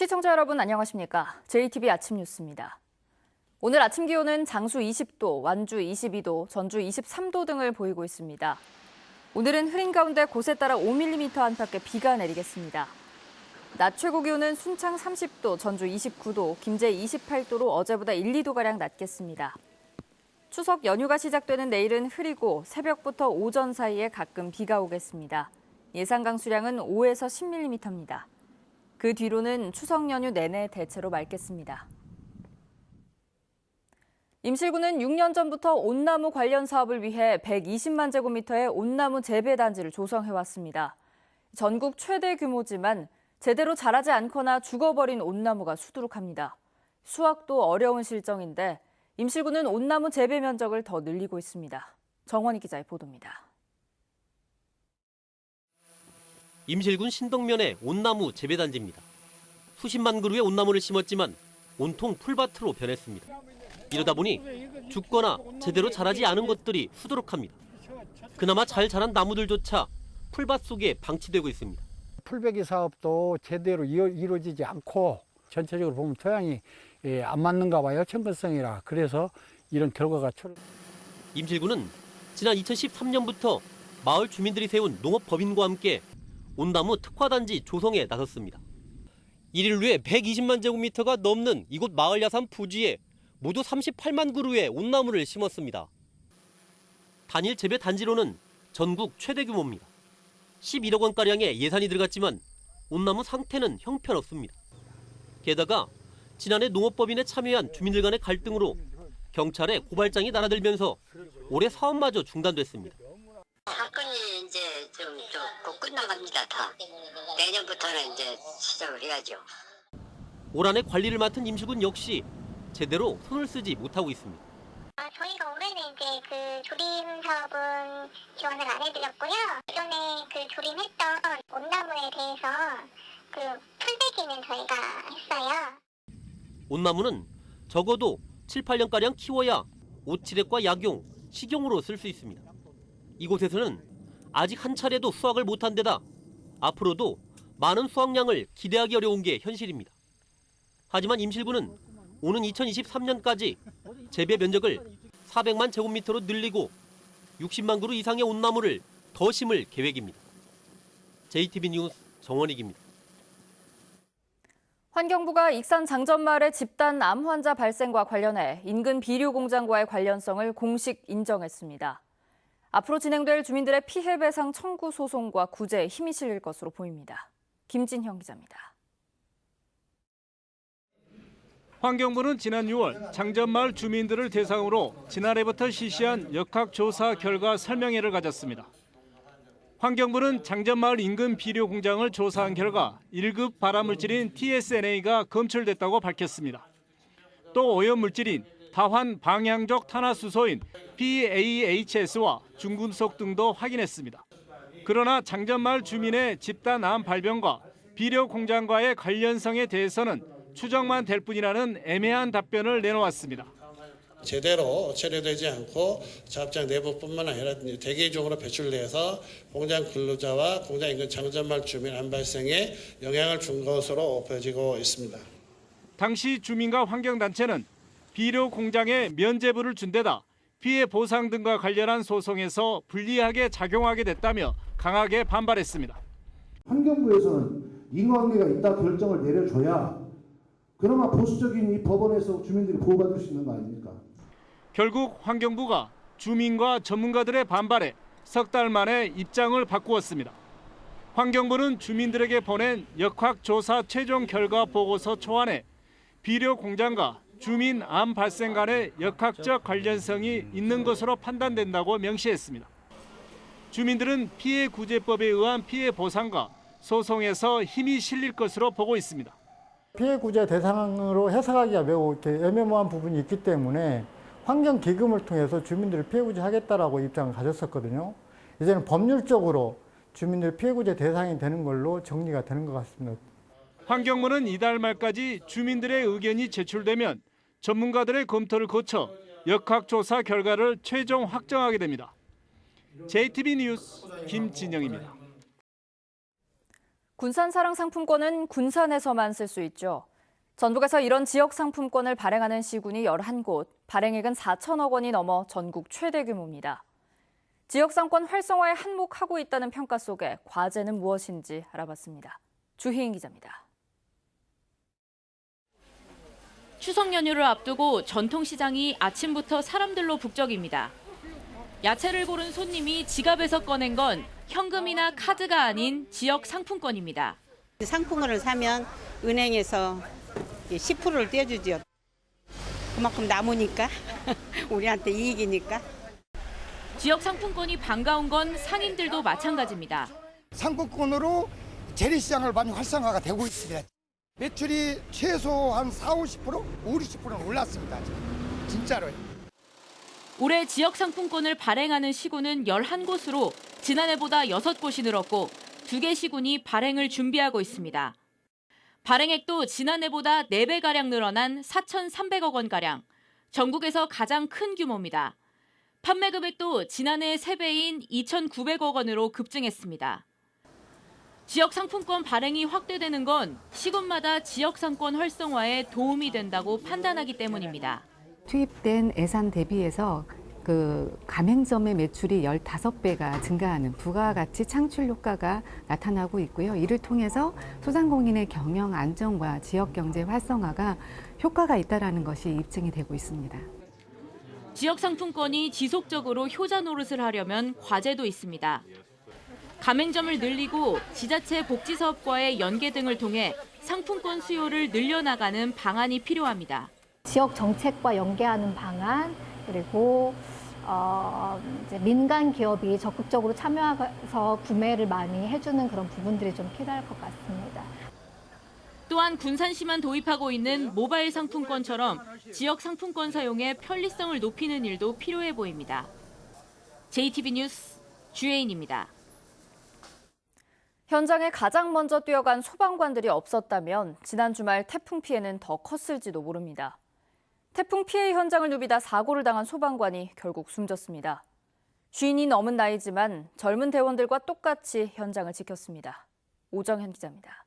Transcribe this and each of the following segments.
시청자 여러분 안녕하십니까? JTB 아침 뉴스입니다. 오늘 아침 기온은 장수 20도, 완주 22도, 전주 23도 등을 보이고 있습니다. 오늘은 흐린 가운데 곳에 따라 5mm 안팎의 비가 내리겠습니다. 낮 최고 기온은 순창 30도, 전주 29도, 김제 28도로 어제보다 1, 2도가량 낮겠습니다. 추석 연휴가 시작되는 내일은 흐리고 새벽부터 오전 사이에 가끔 비가 오겠습니다. 예상 강수량은 5에서 10mm입니다. 그 뒤로는 추석 연휴 내내 대체로 맑겠습니다. 임실군은 6년 전부터 온나무 관련 사업을 위해 120만 제곱미터의 온나무 재배 단지를 조성해왔습니다. 전국 최대 규모지만 제대로 자라지 않거나 죽어버린 온나무가 수두룩합니다. 수확도 어려운 실정인데 임실군은 온나무 재배 면적을 더 늘리고 있습니다. 정원희 기자의 보도입니다. 임실군 신덕면의 온나무 재배단지입니다. 수십만 그루의 온나무를 심었지만 온통 풀밭으로 변했습니다. 이러다 보니 죽거나 제대로 자라지 않은 것들이 수두룩합니다. 그나마 잘 자란 나무들조차 풀밭 속에 방치되고 있습니다. 풀베기 사업도 제대로 이루어지지 않고 전체적으로 보면 토양이 안 맞는가 봐요. 청근성이라. 그래서 이런 결과가 임실군은 지난 2013년부터 마을 주민들이 세운 농업법인과 함께 온나무 특화단지 조성에 나섰습니다. 이를 위해 120만 제곱미터가 넘는 이곳 마을 야산 부지에 모두 38만 그루의 온나무를 심었습니다. 단일 재배 단지로는 전국 최대 규모입니다. 11억 원가량의 예산이 들어갔지만 온나무 상태는 형편없습니다. 게다가 지난해 농업법인에 참여한 주민들 간의 갈등으로 경찰에 고발장이 날아들면서 올해 사업마저 중단됐습니다. 사건이 이제 곧 끝나갑니다. 다. 내년부터는 이제 시작을 해야죠. 올 한해 관리를 맡은 임실군 역시 제대로 손을 쓰지 못하고 있습니다. 저희가 올해는 이제 그 조림 사업은 지원을 안 해드렸고요. 기존에 그 조림했던 온나무에 대해서 그 풀베기는 저희가 했어요. 온나무는 적어도 7, 8년가량 키워야 오칠액과 약용, 식용으로 쓸 수 있습니다. 이곳에서는 아직 한 차례도 수확을 못한 데다 앞으로도 많은 수확량을 기대하기 어려운 게 현실입니다. 하지만 임실군은 오는 2023년까지 재배 면적을 400만 제곱미터로 늘리고 60만 그루 이상의 온나무를 더 심을 계획입니다. JTB 뉴스 정원익입니다. 환경부가 익산 장전마을의 집단 암 환자 발생과 관련해 인근 비료 공장과의 관련성을 공식 인정했습니다. 앞으로 진행될 주민들의 피해 배상 청구 소송과 구제에 힘이 실릴 것으로 보입니다. 김진형 기자입니다. 환경부는 지난 6월 장전마을 주민들을 대상으로 지난해부터 실시한 역학조사 결과 설명회를 가졌습니다. 환경부는 장전마을 인근 비료 공장을 조사한 결과 1급 발암물질인 TSNA가 검출됐다고 밝혔습니다. 또 오염물질인 다환 방향적 탄화수소인 PAHS와 중금속 등도 확인했습니다. 그러나 장전마을 주민의 집단 암 발병과 비료 공장과의 관련성에 대해서는 추정만 될 뿐이라는 애매한 답변을 내놓았습니다. 제대로 처리되지 않고 작업장 내부뿐만 아니라 대기적으로 배출돼서 공장 근로자와 공장 인근 장전마을 주민 암 발생에 영향을 준 것으로 보여지고 있습니다. 당시 주민과 환경단체는 비료 공장에 면제부를 준 데다 피해 보상 등과 관련한 소송에서 불리하게 작용하게 됐다며 강하게 반발했습니다. 환경부에서는 인과관계가 있다 결정을 내려줘야 그나마 보수적인 이 법원에서 주민들이 보호받을 수 있는 거 아닙니까? 결국 환경부가 주민과 전문가들의 반발에 석 달 만에 입장을 바꾸었습니다. 환경부는 주민들에게 보낸 역학조사 최종 결과 보고서 초안에 비료 공장과 주민 암 발생 간의 역학적 관련성이 있는 것으로 판단된다고 명시했습니다. 주민들은 피해구제법에 의한 피해 보상과 소송에서 힘이 실릴 것으로 보고 있습니다. 피해구제 대상으로 해석하기가 매우 애매모호한 부분이 있기 때문에 환경기금을 통해서 주민들을 피해구제하겠다라고 입장을 가졌었거든요. 이제는 법률적으로 주민들 피해구제 대상이 되는 걸로 정리가 되는 것 같습니다. 환경부는 이달 말까지 주민들의 의견이 제출되면 전문가들의 검토를 거쳐 역학조사 결과를 최종 확정하게 됩니다. JTB 뉴스 김진영입니다. 군산사랑 상품권은 군산에서만 쓸 수 있죠. 전북에서 이런 지역 상품권을 발행하는 시군이 11곳, 발행액은 4천억 원이 넘어 전국 최대 규모입니다. 지역 상권 활성화에 한몫하고 있다는 평가 속에 과제는 무엇인지 알아봤습니다. 주희인 기자입니다. 추석 연휴를 앞두고 전통시장이 아침부터 사람들로 북적입니다. 야채를 고른 손님이 지갑에서 꺼낸 건 현금이나 카드가 아닌 지역 상품권입니다. 상품권을 사면 은행에서 10%를 떼주죠. 그만큼 남으니까 우리한테 이익이니까. 지역 상품권이 반가운 건 상인들도 마찬가지입니다. 상품권으로 재래시장을 많이 활성화가 되고 있습니다. 매출이 최소 한 40~50%, 50~60%는 올랐습니다. 진짜로요. 올해 지역 상품권을 발행하는 시군은 11곳으로 지난해보다 6곳이 늘었고 2개 시군이 발행을 준비하고 있습니다. 발행액도 지난해보다 4배가량 늘어난 4,300억 원가량, 전국에서 가장 큰 규모입니다. 판매 금액도 지난해 3배인 2,900억 원으로 급증했습니다. 지역 상품권 발행이 확대되는 건 시군마다 지역 상권 활성화에 도움이 된다고 판단하기 때문입니다. 투입된 예산 대비해서 가맹점의 매출이 15배가 증가하는 부가가치 창출 효과가 나타나고 있고요. 이를 통해서 소상공인의 경영 안정과 지역 경제 활성화가 효과가 있다는 것이 입증이 되고 있습니다. 지역 상품권이 지속적으로 효자 노릇을 하려면 과제도 있습니다. 가맹점을 늘리고 지자체 복지사업과의 연계 등을 통해 상품권 수요를 늘려나가는 방안이 필요합니다. 지역 정책과 연계하는 방안, 그리고 이제 민간 기업이 적극적으로 참여해서 구매를 많이 해주는 그런 부분들이 좀 필요할 것 같습니다. 또한 군산시만 도입하고 있는 모바일 상품권처럼 지역 상품권 사용의 편리성을 높이는 일도 필요해 보입니다. JTB 뉴스 주혜인입니다. 현장에 가장 먼저 뛰어간 소방관들이 없었다면 지난 주말 태풍 피해는 더 컸을지도 모릅니다. 태풍 피해 현장을 누비다 사고를 당한 소방관이 결국 숨졌습니다. 50이 넘은 나이지만 젊은 대원들과 똑같이 현장을 지켰습니다. 오정현 기자입니다.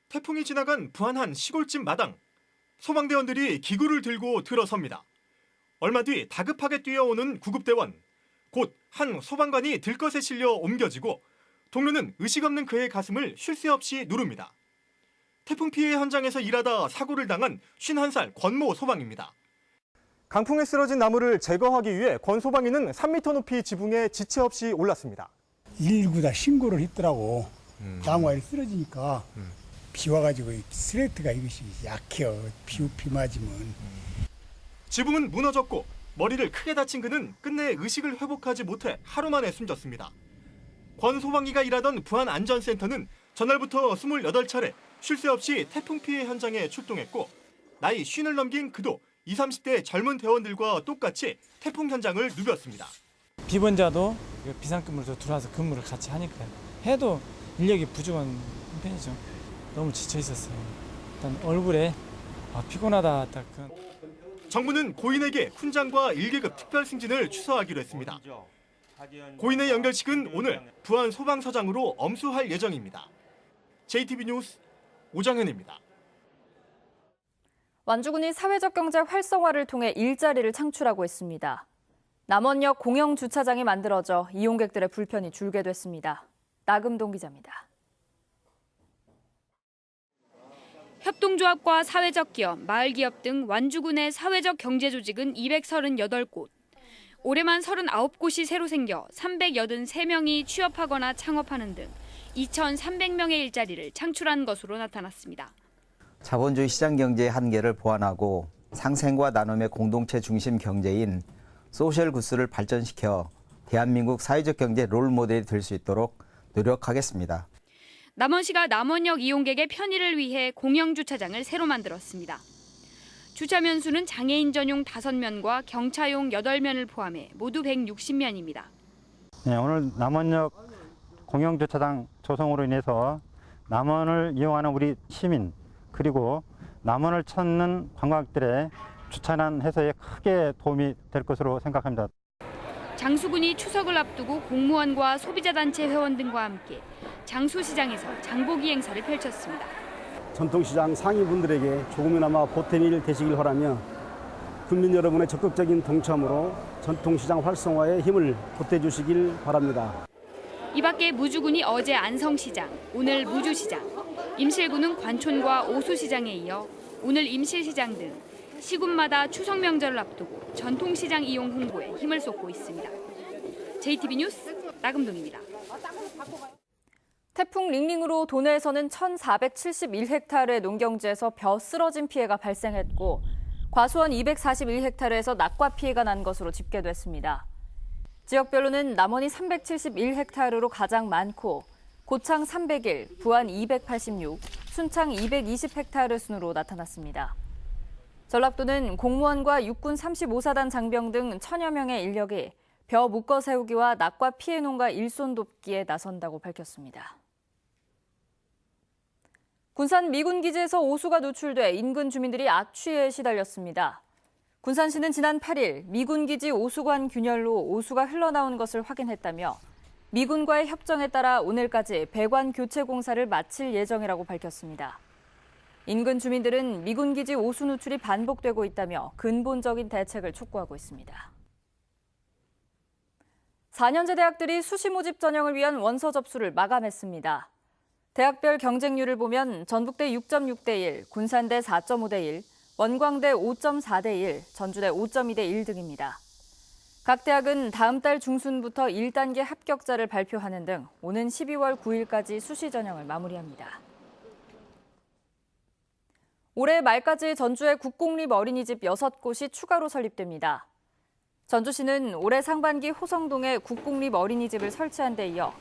태풍이 지나간 부안 한 시골집 마당. 소방대원들이 기구를 들고 들어섭니다. 얼마 뒤 다급하게 뛰어오는 구급대원. 곧 한 소방관이 들것에 실려 옮겨지고 동료는 의식 없는 그의 가슴을 쉴 새 없이 누릅니다. 태풍 피해 현장에서 일하다 사고를 당한 51살 권모 소방입니다. 강풍에 쓰러진 나무를 제거하기 위해 권 소방이는 3m 높이 지붕에 지체 없이 올랐습니다. 119다 신고를 했더라고. 나무가 쓰러지니까 비 와가지고 스레트가 이것이 약해요. 비 맞으면. 지붕은 무너졌고 머리를 크게 다친 그는 끝내 의식을 회복하지 못해 하루 만에 숨졌습니다. 권 소방이가 일하던 부안 안전센터는 전날부터 28차례 쉴 새 없이 태풍 피해 현장에 출동했고 나이 50을 넘긴 그도 20, 30대 젊은 대원들과 똑같이 태풍 현장을 누볐습니다. 비번자도 비상근무로 들어와서 근무를 같이 하니까 해도 인력이 부족한 편이죠. 너무 지쳐 있었어요. 일단 얼굴에 피곤하다. 정부는 고인에게 훈장과 1계급 특별승진을 추서하기로 했습니다. 고인의 연결식은 오늘 부안 소방서장으로 엄수할 예정입니다. JTB 뉴스 오정현입니다. 완주군이 사회적 경제 활성화를 통해 일자리를 창출하고 있습니다. 남원역 공영 주차장이 만들어져 이용객들의 불편이 줄게 됐습니다. 나금동 기자입니다. 협동조합과 사회적 기업, 마을기업 등 완주군의 사회적 경제 조직은 238곳. 올해만 39곳이 새로 생겨 383명이 취업하거나 창업하는 등 2,300명의 일자리를 창출한 것으로 나타났습니다. 자본주의 시장 경제의 한계를 보완하고 상생과 나눔의 공동체 중심 경제인 소셜 구스를 발전시켜 대한민국 사회적 경제 롤모델이 될 수 있도록 노력하겠습니다. 남원시가 남원역 이용객의 편의를 위해 공영주차장을 새로 만들었습니다. 주차면 수는 장애인 전용 5면과 경차용 8면을 포함해 모두 160면입니다. 네, 오늘 남원역 공영주차장 조성으로 인해서 남원을 이용하는 우리 시민 그리고 남원을 찾는 관광객들의 주차난 해소에 크게 도움이 될 것으로 생각합니다. 장수군이 추석을 앞두고 공무원과 소비자단체 회원 등과 함께 장수시장에서 장보기 행사를 펼쳤습니다. 전통시장 상인분들에게 조금이나마 보탬이 되시길 바라며 국민 여러분의 적극적인 동참으로 전통시장 활성화에 힘을 보태주시길 바랍니다. 이 밖에 무주군이 어제 안성시장, 오늘 무주시장, 임실군은 관촌과 오수시장에 이어 오늘 임실시장 등 시군마다 추석 명절을 앞두고 전통시장 이용 홍보에 힘을 쏟고 있습니다. JTB 뉴스 나금동입니다. 태풍 링링으로 도내에서는 1,471헥타르의 농경지에서 벼 쓰러진 피해가 발생했고 과수원 241헥타르에서 낙과 피해가 난 것으로 집계됐습니다. 지역별로는 남원이 371헥타르로 가장 많고 고창 301, 부안 286, 순창 220헥타르 순으로 나타났습니다. 전라도는 공무원과 육군 35사단 장병 등 1000여 명의 인력이 벼 묶어 세우기와 낙과 피해 농가 일손 돕기에 나선다고 밝혔습니다. 군산 미군기지에서 오수가 누출돼 인근 주민들이 악취에 시달렸습니다. 군산시는 지난 8일 미군기지 오수관 균열로 오수가 흘러나온 것을 확인했다며 미군과의 협정에 따라 오늘까지 배관 교체 공사를 마칠 예정이라고 밝혔습니다. 인근 주민들은 미군기지 오수 누출이 반복되고 있다며 근본적인 대책을 촉구하고 있습니다. 4년제 대학들이 수시 모집 전형을 위한 원서 접수를 마감했습니다. 대학별 경쟁률을 보면 전북대 6.6대 1, 군산대 4.5대 1, 원광대 5.4대 1, 전주대 5.2대 1 등입니다. 각 대학은 다음 달 중순부터 1단계 합격자를 발표하는 등 오는 12월 9일까지 수시 전형을 마무리합니다. 올해 말까지 전주의 국공립 어린이집 6곳이 추가로 설립됩니다. 전주시는 올해 상반기 호성동에 국공립 어린이집을 설치한 데 이어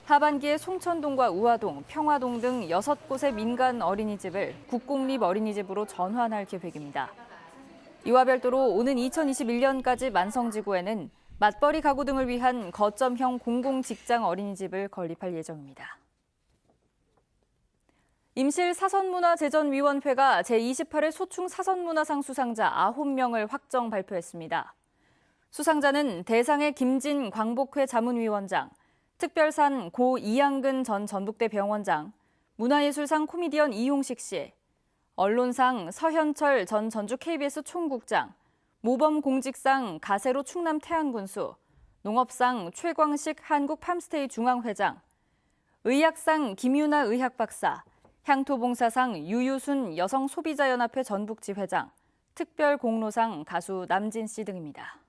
하반기에 송천동과 우화동, 평화동 등 6곳의 민간 어린이집을 국공립 어린이집으로 전환할 계획입니다. 이와 별도로 오는 2021년까지 만성지구에는 맞벌이 가구 등을 위한 거점형 공공직장 어린이집을 건립할 예정입니다. 임실사선문화재전위원회가 제28회 소충 사선문화상 수상자 9명을 확정 발표했습니다. 수상자는 대상의 김진 광복회 자문위원장, 특별산 고 이양근 전 전북대 병원장, 문화예술상 코미디언 이용식 씨, 언론상 서현철 전 전주 KBS 총국장, 모범공직상 가세로 충남 태안군수, 농업상 최광식 한국팜스테이 중앙회장, 의학상 김유나 의학박사, 향토봉사상 유유순 여성소비자연합회 전북지회장, 특별공로상 가수 남진 씨 등입니다.